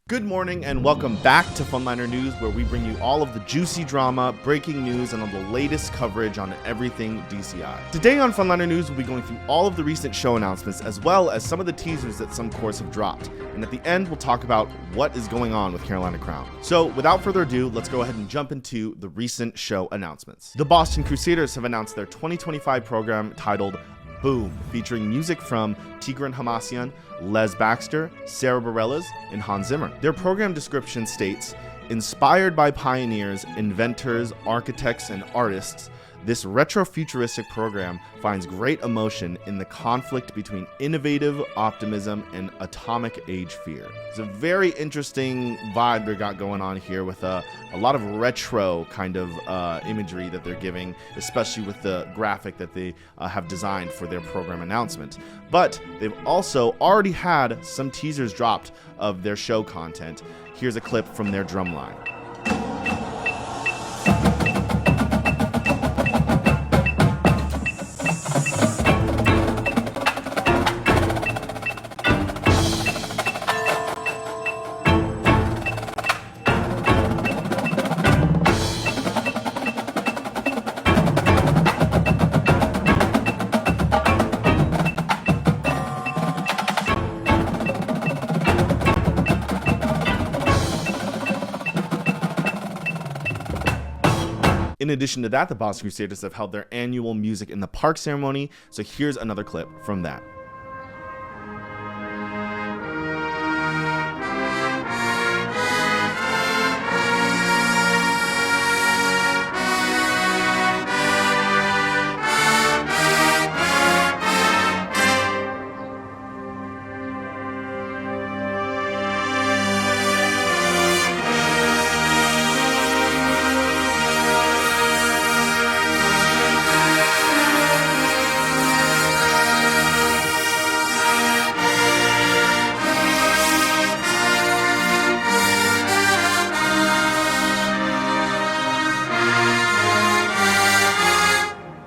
Good morning and welcome back to Funliner News, where we bring you all of the juicy drama, breaking news, and all the latest coverage on everything DCI. Today on Funliner News, we'll be going through all of the recent show announcements, as well as some of the teasers that some cores have dropped. And at the end, we'll talk about what is going on with Carolina Crown. So without further ado, let's go ahead and jump into the recent show announcements. The Boston Crusaders have announced their 2025 program titled Boom, featuring music from Tigran Hamasyan, Les Baxter, Sarah Bareilles, and Hans Zimmer. Their program description states, inspired by pioneers, inventors, architects, and artists, this retro-futuristic program finds great emotion in the conflict between innovative optimism and atomic age fear. It's a very interesting vibe they got going on here with a lot of retro kind of imagery that they're giving, especially with the graphic that they have designed for their program announcement. But they've also already had some teasers dropped of their show content. Here's a clip from their drumline. In addition to that, the Boston Crusaders have held their annual Music in the Park ceremony, so here's another clip from that.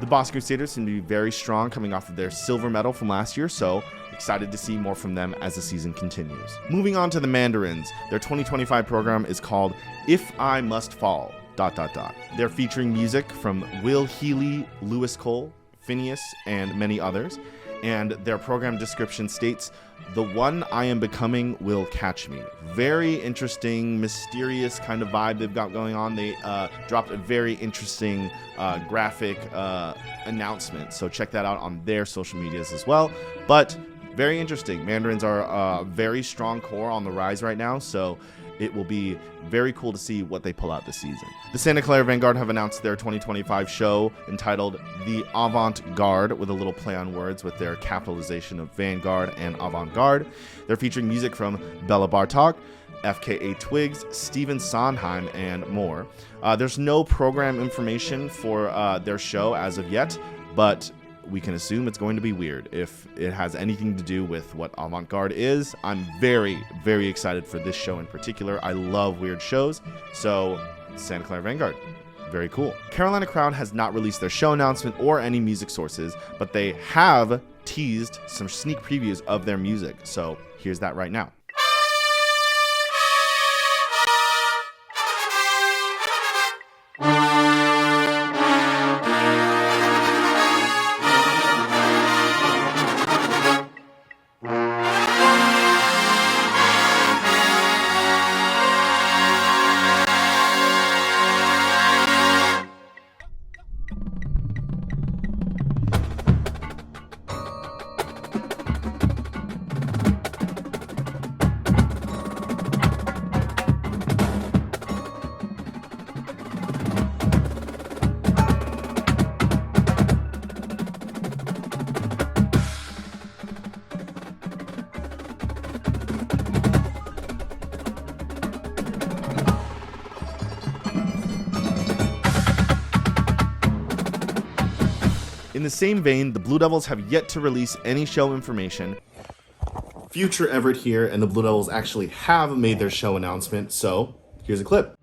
The Boston Crusaders seem to be very strong coming off of their silver medal from last year, so excited to see more from them as the season continues. Moving on to the Mandarins, their 2025 program is called If I Must Fall, ... They're featuring music from Will Healy, Lewis Cole, Phineas, and many others. And their program description states, the one I am becoming will catch me. Very interesting, mysterious kind of vibe they've got going on. They dropped a very interesting graphic announcement, so check that out on their social medias as well. But very interesting. Mandarins are a very strong core on the rise right now, so it will be very cool to see what they pull out this season. The Santa Clara Vanguard have announced their 2025 show entitled The Avant-Garde, with a little play on words with their capitalization of Vanguard and Avant-Garde. They're featuring music from Bella Bartok, FKA Twigs, Stephen Sondheim, and more. There's no program information for their show as of yet, but we can assume it's going to be weird. If it has anything to do with what Avant-Garde is, I'm very, very excited for this show in particular. I love weird shows, so Santa Clara Vanguard, very cool. Carolina Crown has not released their show announcement or any music sources, but they have teased some sneak previews of their music, so here's that right now. In the same vein, the Blue Devils have yet to release any show information. Future Everett here, and the Blue Devils actually have made their show announcement, so here's a clip.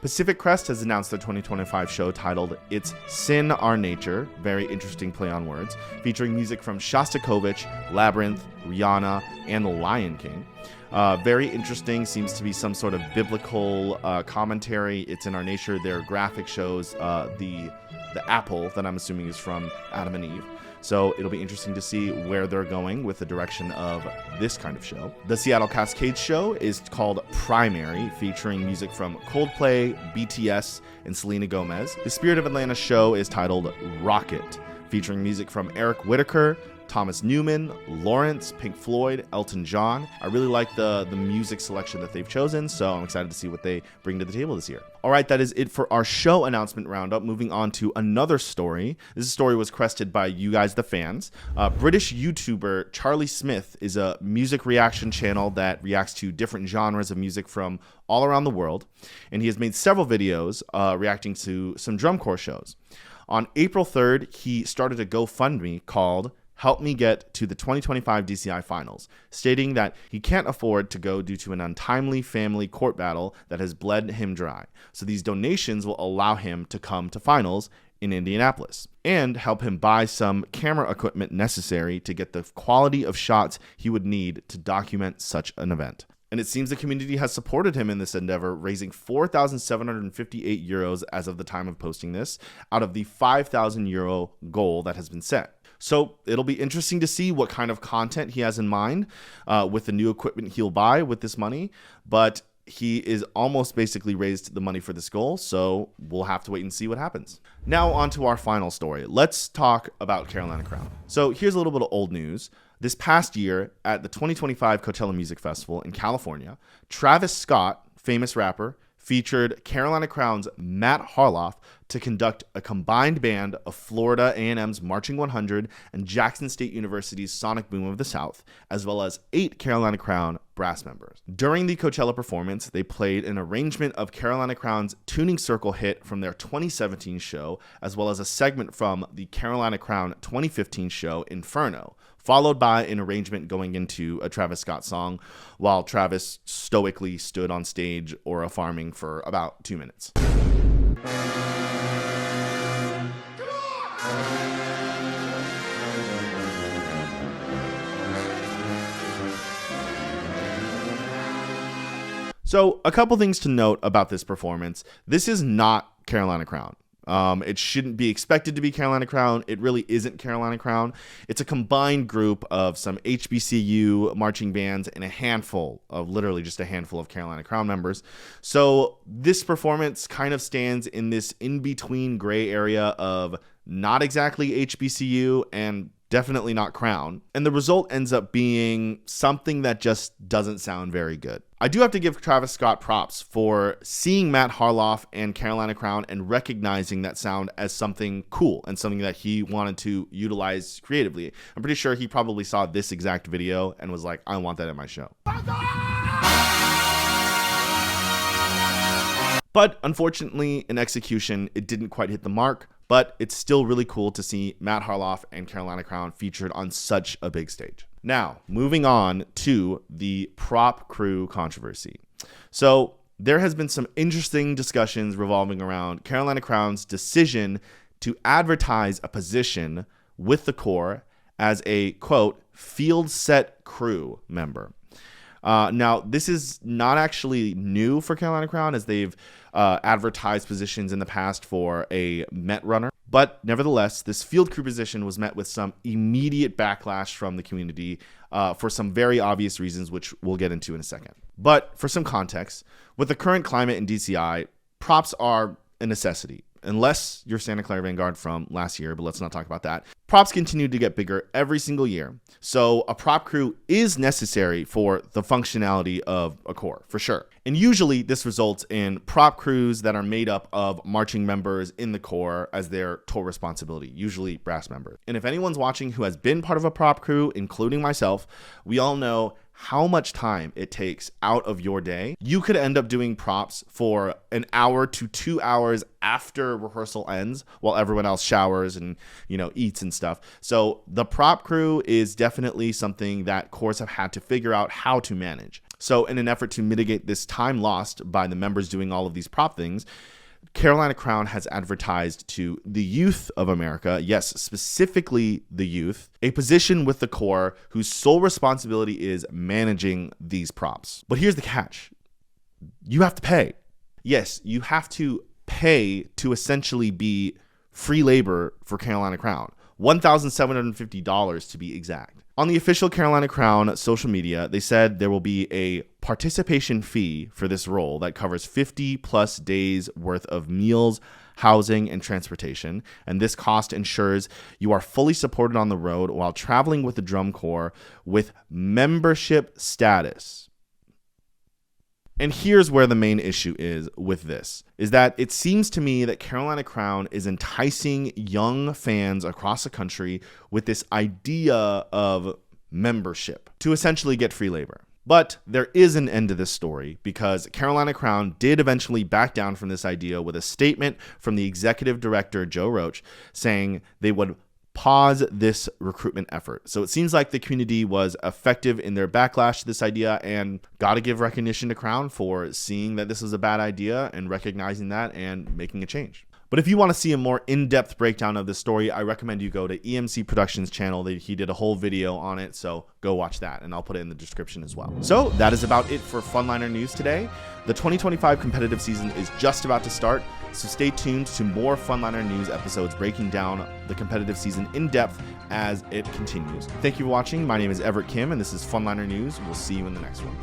Pacific Crest has announced their 2025 show titled It's Sin Our Nature, very interesting play on words, featuring music from Shostakovich, Labyrinth, Rihanna, and The Lion King. Very interesting, seems to be some sort of biblical commentary. It's in our nature. Their graphic shows the apple that I'm assuming is from Adam and Eve. So it'll be interesting to see where they're going with the direction of this kind of show. The Seattle Cascades show is called Primary, featuring music from Coldplay, BTS, and Selena Gomez. The Spirit of Atlanta show is titled Rocket, featuring music from Eric Whitacre, Thomas Newman, Lawrence, Pink Floyd, Elton John. I really like the music selection that they've chosen, so I'm excited to see what they bring to the table this year. All right, that is it for our show announcement roundup. Moving on to another story. This story was requested by you guys, the fans. British YouTuber Charlie Smith is a music reaction channel that reacts to different genres of music from all around the world, and he has made several videos reacting to some drum corps shows. On April 3rd, he started a GoFundMe called Help Me Get to the 2025 DCI Finals, stating that he can't afford to go due to an untimely family court battle that has bled him dry. So these donations will allow him to come to finals in Indianapolis and help him buy some camera equipment necessary to get the quality of shots he would need to document such an event. And it seems the community has supported him in this endeavor, raising 4,758 euros as of the time of posting this, out of the 5,000 euro goal that has been set. So it'll be interesting to see what kind of content he has in mind with the new equipment he'll buy with this money. But he is almost basically raised the money for this goal, so we'll have to wait and see what happens. Now on to our final story. Let's talk about Carolina Crown. So here's a little bit of old news. This past year at the 2025 Coachella Music Festival in California, Travis Scott, famous rapper, featured Carolina Crown's Matt Harloff to conduct a combined band of Florida A&M's Marching 100 and Jackson State University's Sonic Boom of the South, as well as 8 Carolina Crown brass members. During the Coachella performance, they played an arrangement of Carolina Crown's Tuning Circle hit from their 2017 show, as well as a segment from the Carolina Crown 2015 show, Inferno, followed by an arrangement going into a Travis Scott song, while Travis stoically stood on stage or farming for about 2 minutes. So a couple things to note about this performance. This is not Carolina Crown. It shouldn't be expected to be Carolina Crown. It really isn't Carolina Crown. It's a combined group of some HBCU marching bands and literally just a handful of Carolina Crown members. So this performance kind of stands in this in-between gray area of not exactly HBCU and definitely not Crown. And the result ends up being something that just doesn't sound very good. I do have to give Travis Scott props for seeing Matt Harloff and Carolina Crown and recognizing that sound as something cool and something that he wanted to utilize creatively. I'm pretty sure he probably saw this exact video and was like, I want that in my show. But unfortunately, in execution, it didn't quite hit the mark. But it's still really cool to see Matt Harloff and Carolina Crown featured on such a big stage. Now, moving on to the prop crew controversy. So there has been some interesting discussions revolving around Carolina Crown's decision to advertise a position with the Corps as a, quote, field set crew member. Now, this is not actually new for Carolina Crown, as they've advertised positions in the past for a Met runner. But nevertheless, this field crew position was met with some immediate backlash from the community for some very obvious reasons, which we'll get into in a second. But for some context, with the current climate in DCI, props are a necessity. Unless you're Santa Clara Vanguard from last year, but let's not talk about that. Props continue to get bigger every single year. So a prop crew is necessary for the functionality of a corps, for sure. And usually this results in prop crews that are made up of marching members in the corps as their total responsibility, usually brass members. And if anyone's watching who has been part of a prop crew, including myself, we all know how much time it takes out of your day. You could end up doing props for an hour to 2 hours after rehearsal ends while everyone else showers and, eats and stuff. So the prop crew is definitely something that corps have had to figure out how to manage. So in an effort to mitigate this time lost by the members doing all of these prop things, Carolina Crown has advertised to the youth of America, yes, specifically the youth, a position with the Corps whose sole responsibility is managing these props. But here's the catch. You have to pay. Yes, you have to pay to essentially be free labor for Carolina Crown. $1,750 to be exact. On the official Carolina Crown social media, they said there will be a participation fee for this role that covers 50 plus days worth of meals, housing, and transportation. And this cost ensures you are fully supported on the road while traveling with the Drum Corps with membership status. And here's where the main issue is with this, is that it seems to me that Carolina Crown is enticing young fans across the country with this idea of membership to essentially get free labor. But there is an end to this story because Carolina Crown did eventually back down from this idea with a statement from the executive director, Joe Roach, saying they would pause this recruitment effort. So it seems like the community was effective in their backlash to this idea, and got to give recognition to Crown for seeing that this was a bad idea and recognizing that and making a change. But if you want to see a more in-depth breakdown of this story, I recommend you go to EMC Productions channel. He did a whole video on it, so go watch that, and I'll put it in the description as well. So that is about it for Funliner News today. The 2025 competitive season is just about to start, so stay tuned to more Funliner News episodes breaking down the competitive season in depth as it continues. Thank you for watching. My name is Everett Kim, and this is Funliner News. We'll see you in the next one.